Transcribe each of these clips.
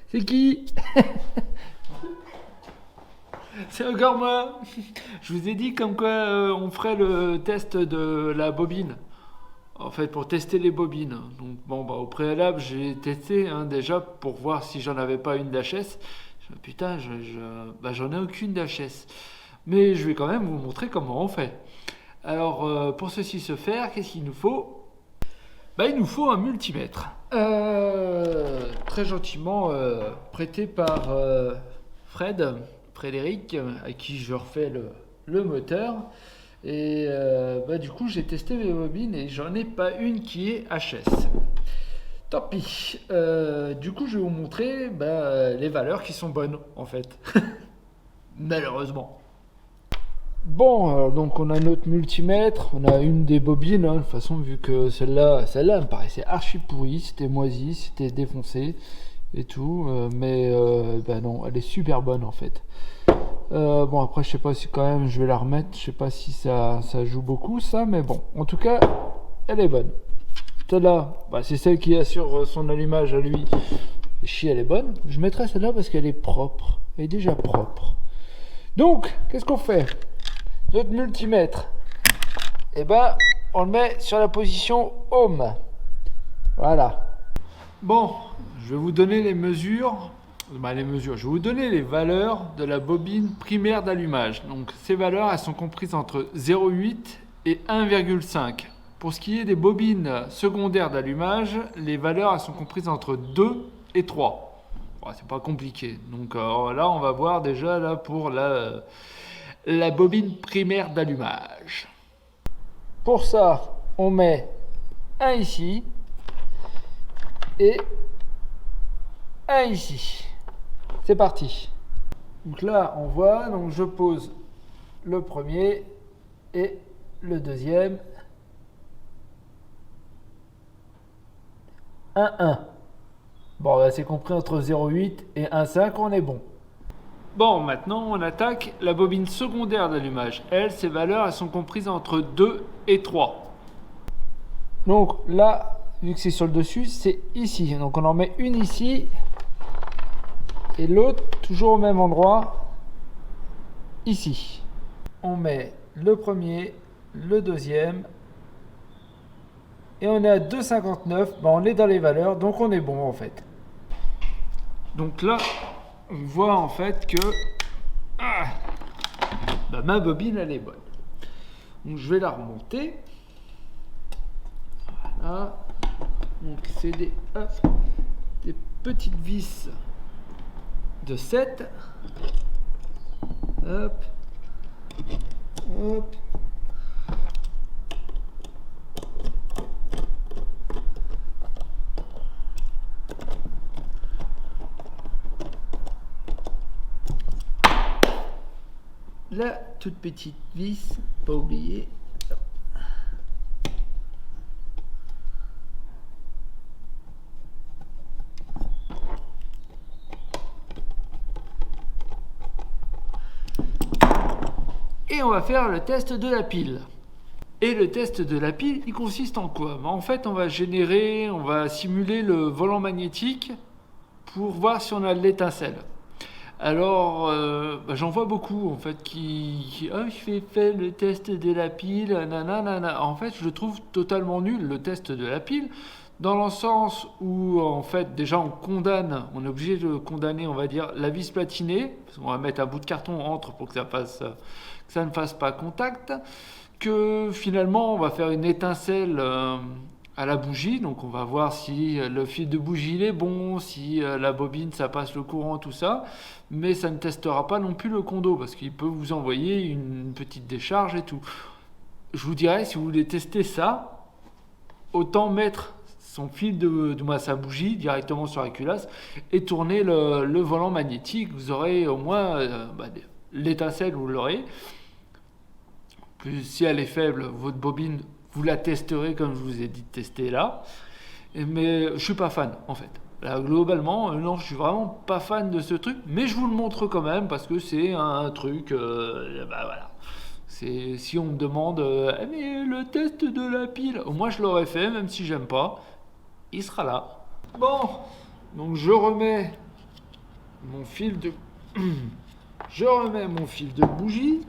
C'est qui? C'est encore moi. Je vous ai dit comme quoi on ferait le test de la bobine. En fait, pour tester les bobines. Donc bon, bah, au préalable, j'ai testé déjà pour voir si j'en avais pas une d'HS. Putain, j'en ai aucune d'HS. Mais je vais quand même vous montrer comment on fait. Alors, pour ceci se faire, qu'est-ce qu'il nous faut? Bah, il nous faut un multimètre. Très gentiment prêté par Frédéric, à qui je refais le moteur. Et bah, du coup, j'ai testé mes bobines et j'en ai pas une qui est HS. Tant pis. Du coup, je vais vous montrer les valeurs qui sont bonnes, en fait. Malheureusement. Bon, donc on a notre multimètre, on a une des bobines, de toute façon, vu que celle-là me paraissait archi pourrie, c'était moisi, c'était défoncé et tout, mais non, elle est super bonne en fait. Bon, après, je sais pas si quand même je vais la remettre, je sais pas si ça joue beaucoup ça, mais bon, en tout cas, elle est bonne. Celle-là, c'est celle qui assure son allumage à lui. Chi, elle est bonne. Je mettrai celle-là parce qu'elle est propre, elle est déjà propre. Donc, qu'est-ce qu'on fait? Notre multimètre, on le met sur la position home. Voilà. Bon, je vais vous donner les mesures. Je vais vous donner les valeurs de la bobine primaire d'allumage. Donc, ces valeurs, elles sont comprises entre 0,8 et 1,5. Pour ce qui est des bobines secondaires d'allumage, les valeurs, elles sont comprises entre 2 et 3. C'est pas compliqué. Donc là, on va voir déjà là pour la bobine primaire d'allumage. Pour ça, on met un ici et un ici. C'est parti. Donc là, on voit, donc je pose le premier et le deuxième. 1,1. Bon, c'est compris entre 0,8 et 1,5, on est bon. Bon, maintenant on attaque la bobine secondaire d'allumage. Elle, ses valeurs, elles sont comprises entre 2 et 3. Donc là, vu que c'est sur le dessus, c'est ici. Donc on en met une ici et l'autre toujours au même endroit, ici. On met le premier, le deuxième et on est à 2,59. On est dans les valeurs, donc on est bon en fait. Donc là, on voit en fait que ma bobine elle est bonne. Donc je vais la remonter. Voilà. Donc c'est des petites vis de 7. Hop. Hop. La toute petite vis, pas oublier. Et on va faire le test de la pile. Et le test de la pile, il consiste en quoi? En fait, on va simuler le volant magnétique pour voir si on a de l'étincelle. Alors, j'en vois beaucoup en fait qui je fait le test de la pile, nanana. En fait, je le trouve totalement nul le test de la pile, dans le sens où en fait déjà on est obligé de condamner, on va dire, la vis platinée, parce qu'on va mettre un bout de carton entre pour que ça ne fasse pas contact, que finalement on va faire une étincelle à la bougie, donc on va voir si le fil de bougie il est bon, si la bobine ça passe le courant, tout ça, mais ça ne testera pas non plus le condo parce qu'il peut vous envoyer une petite décharge et tout. Je vous dirais, si vous voulez tester ça, autant mettre son fil de sa bougie directement sur la culasse et tourner le volant magnétique. Vous aurez au moins l'étincelle, vous l'aurez. Plus si elle est faible, votre bobine, vous la testerez comme je vous ai dit de tester là. Mais je suis pas fan en fait. Là, globalement, non, je suis vraiment pas fan de ce truc, mais je vous le montre quand même parce que c'est un truc, voilà. C'est si on me demande, mais le test de la pile, moi je l'aurais fait même si j'aime pas. Il sera là. Bon, Donc je remets mon fil de je remets mon fil de bougie.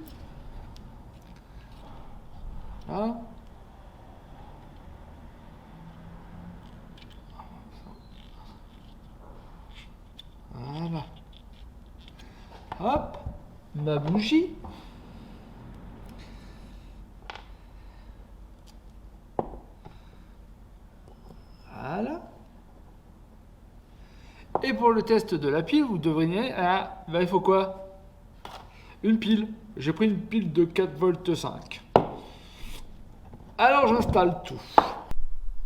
Là. Voilà. Hop, ma bougie. Voilà. Et pour le test de la pile, vous devriez... Ah, ben il faut quoi? Une pile. J'ai pris une pile de 4 volts 5. Alors j'installe tout.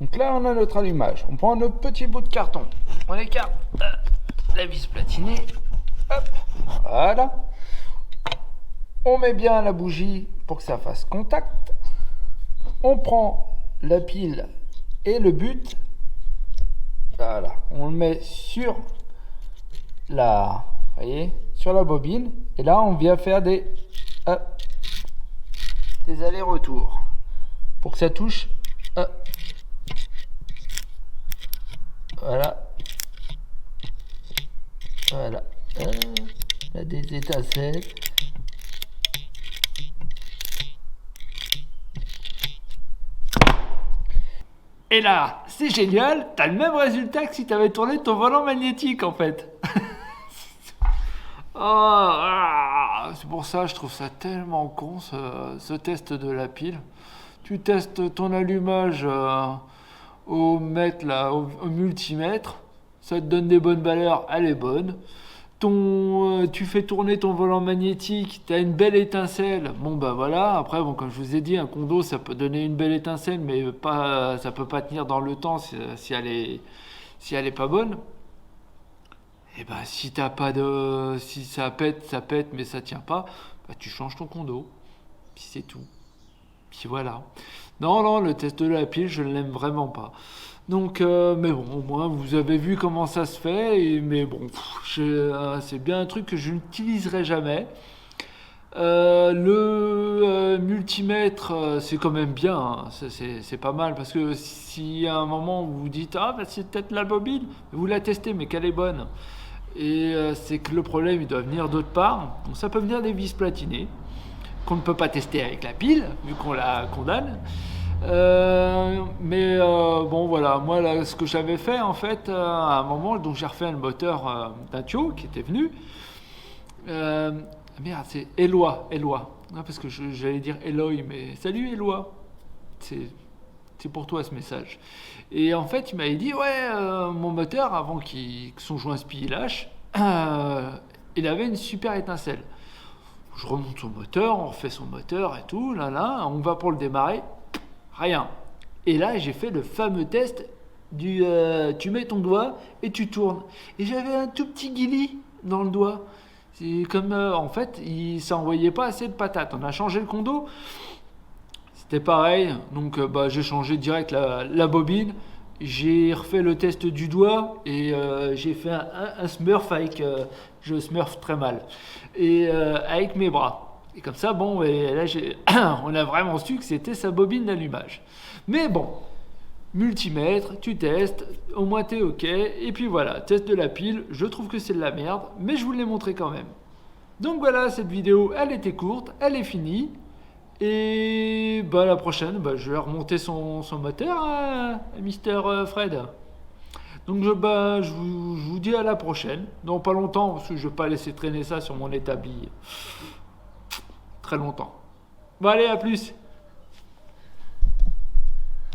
Donc là on a notre allumage. On prend notre petit bout de carton. On écarte la vis platinée. Hop. Voilà. On met bien la bougie pour que ça fasse contact. On prend la pile et le but. Voilà. On le met sur la, voyez, sur la bobine. Et là on vient faire des allers-retours pour que ça touche. Voilà. Voilà. Il y a des étincelles. Et là, c'est génial, t'as le même résultat que si t'avais tourné ton volant magnétique en fait. C'est pour ça, je trouve ça tellement con ce test de la pile. Tu testes ton allumage au mètre là, au multimètre, ça te donne des bonnes valeurs, elle est bonne. Tu fais tourner ton volant magnétique, tu as une belle étincelle. Bon bah voilà, après bon, comme je vous ai dit, un condo ça peut donner une belle étincelle, mais pas, ça peut pas tenir dans le temps si elle est pas bonne. Et bah si t'as pas si ça pète, mais ça tient pas, bah tu changes ton condo. Puis c'est tout. Puis voilà. Non, le test de la pile, je ne l'aime vraiment pas. Donc, mais bon, au moins, vous avez vu comment ça se fait. Mais bon, c'est bien un truc que je n'utiliserai jamais. Le multimètre, c'est quand même bien. Hein. C'est pas mal. Parce que si à un moment, vous vous dites, ah, bah, c'est peut-être la bobine, vous la testez, mais qu'elle est bonne. Et c'est que le problème, il doit venir d'autre part. Donc, ça peut venir des vis platinées qu'on ne peut pas tester avec la pile, vu qu'on la condamne. Bon voilà, moi là, ce que j'avais fait en fait à un moment, donc j'ai refait le moteur d'Atio qui était venu. Merde, c'est Eloi. Parce que j'allais dire Eloy, mais salut Eloi. C'est pour toi ce message. Et en fait, il m'avait dit ouais, mon moteur avant que son joint SPI lâche, il avait une super étincelle. Je remonte son moteur, on refait son moteur et tout, on va pour le démarrer, rien. Et là, j'ai fait le fameux test du tu mets ton doigt et tu tournes. Et j'avais un tout petit guillis dans le doigt. C'est comme, en fait, ça envoyait pas assez de patates. On a changé le condo, c'était pareil. Donc, j'ai changé direct la bobine. J'ai refait le test du doigt et j'ai fait un smurf avec... je smurf très mal. Et avec mes bras. Et comme ça, bon, et là, on a vraiment su que c'était sa bobine d'allumage. Mais bon, multimètre, tu testes, au moins t'es OK. Et puis voilà, test de la pile, je trouve que c'est de la merde, mais je vous l'ai montré quand même. Donc voilà, cette vidéo, elle était courte, elle est finie. Et la prochaine, je vais remonter son moteur à Mister Fred. Donc je vous dis à la prochaine. Dans pas longtemps, parce que je ne vais pas laisser traîner ça sur mon établi très longtemps. Bon allez, à plus.